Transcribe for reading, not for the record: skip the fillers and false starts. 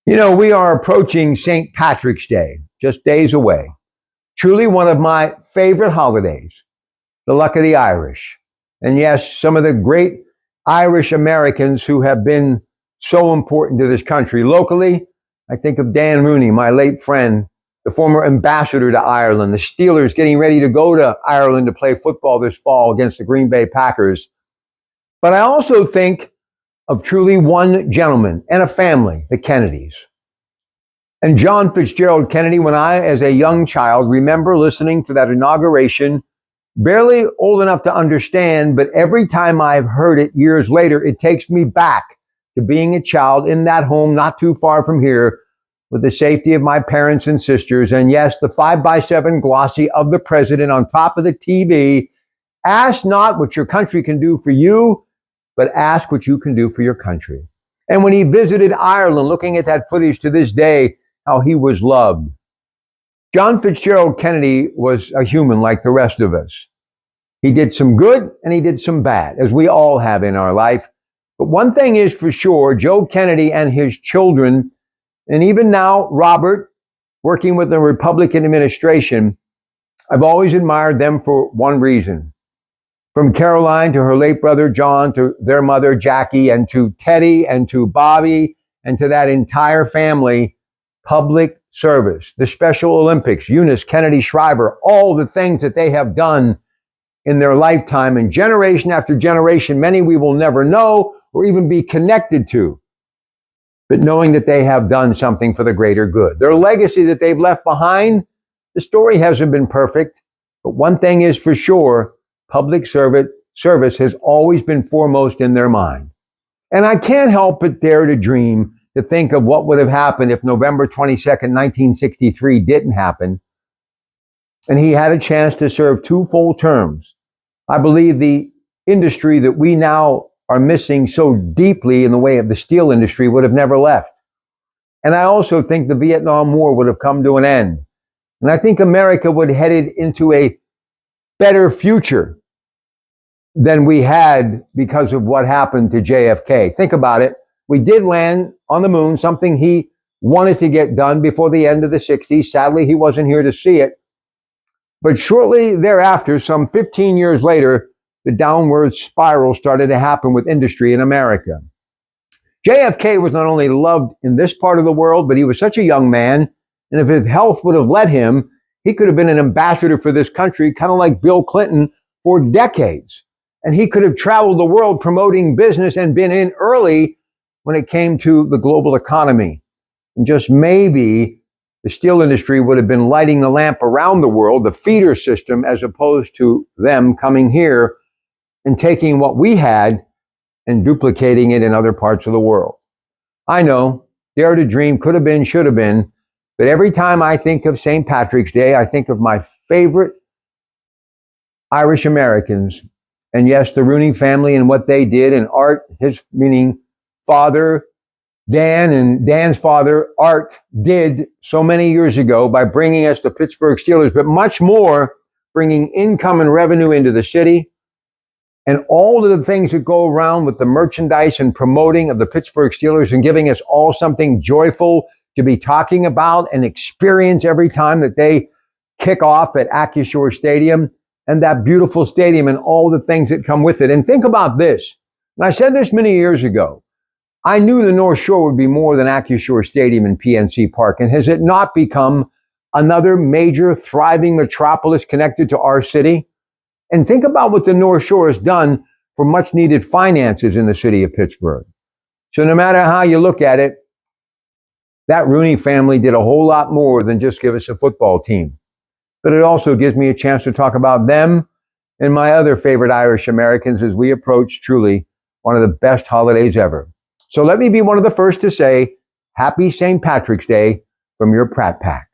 You know, we are approaching St. Patrick's Day, just days away. Truly one of my favorite holidays, the luck of the Irish. And yes, some of the great Irish Americans who have been so important to this country. Locally, I think of Dan Rooney, my late friend, the former ambassador to Ireland, the Steelers getting ready to go to Ireland to play football this fall against the Green Bay Packers. But I also think of truly one gentleman and a family, the Kennedys. And John Fitzgerald Kennedy, when I, as a young child, remember listening to that inauguration, barely old enough to understand, but every time I've heard it years later, it takes me back to being a child in that home not too far from here with the safety of my parents and sisters. And yes, the 5x7 glossy of the president on top of the TV. Ask not what your country can do for you, but ask what you can do for your country. And when he visited Ireland, looking at that footage to this day, how he was loved. John Fitzgerald Kennedy was a human like the rest of us. He did some good and he did some bad, as we all have in our life. But one thing is for sure, Joe Kennedy and his children, and even now Robert, working with the Republican administration, I've always admired them for one reason. From Caroline to her late brother John, to their mother Jackie, and to Teddy, and to Bobby, and to that entire family, public service, the Special Olympics, Eunice Kennedy Shriver, all the things that they have done in their lifetime, and generation after generation, many we will never know or even be connected to, but knowing that they have done something for the greater good. Their legacy that they've left behind, the story hasn't been perfect, but one thing is for sure, public service has always been foremost in their mind. And I can't help but dare to dream to think of what would have happened if November 22nd, 1963 didn't happen, and he had a chance to serve 2 full terms. I believe the industry that we now are missing so deeply in the way of the steel industry would have never left. And I also think the Vietnam War would have come to an end. And I think America would have headed into a better future than we had because of what happened to JFK. Think about it. We did land on the moon, something he wanted to get done before the end of the 60s. Sadly, he wasn't here to see it. But shortly thereafter, some 15 years later, the downward spiral started to happen with industry in America. JFK was not only loved in this part of the world, but he was such a young man. And if his health would have let him, he could have been an ambassador for this country, kind of like Bill Clinton, for decades. And he could have traveled the world promoting business and been in early when it came to the global economy. And just maybe the steel industry would have been lighting the lamp around the world, the feeder system, as opposed to them coming here and taking what we had and duplicating it in other parts of the world. I know, dare to dream, could have been, should have been, but every time I think of St. Patrick's Day, I think of my favorite Irish Americans. And yes, the Rooney family and what they did, and Art, his meaning father, Dan, and Dan's father, Art, did so many years ago by bringing us the Pittsburgh Steelers, but much more, bringing income and revenue into the city, and all of the things that go around with the merchandise and promoting of the Pittsburgh Steelers and giving us all something joyful to be talking about and experience every time that they kick off at Acrisure Stadium, and that beautiful stadium and all the things that come with it. And think about this. And I said this many years ago. I knew the North Shore would be more than Acrisure Stadium and PNC Park. And has it not become another major thriving metropolis connected to our city? And think about what the North Shore has done for much needed finances in the city of Pittsburgh. So no matter how you look at it, that Rooney family did a whole lot more than just give us a football team. But it also gives me a chance to talk about them and my other favorite Irish Americans as we approach truly one of the best holidays ever. So let me be one of the first to say, Happy St. Patrick's Day from your Pratt Pack.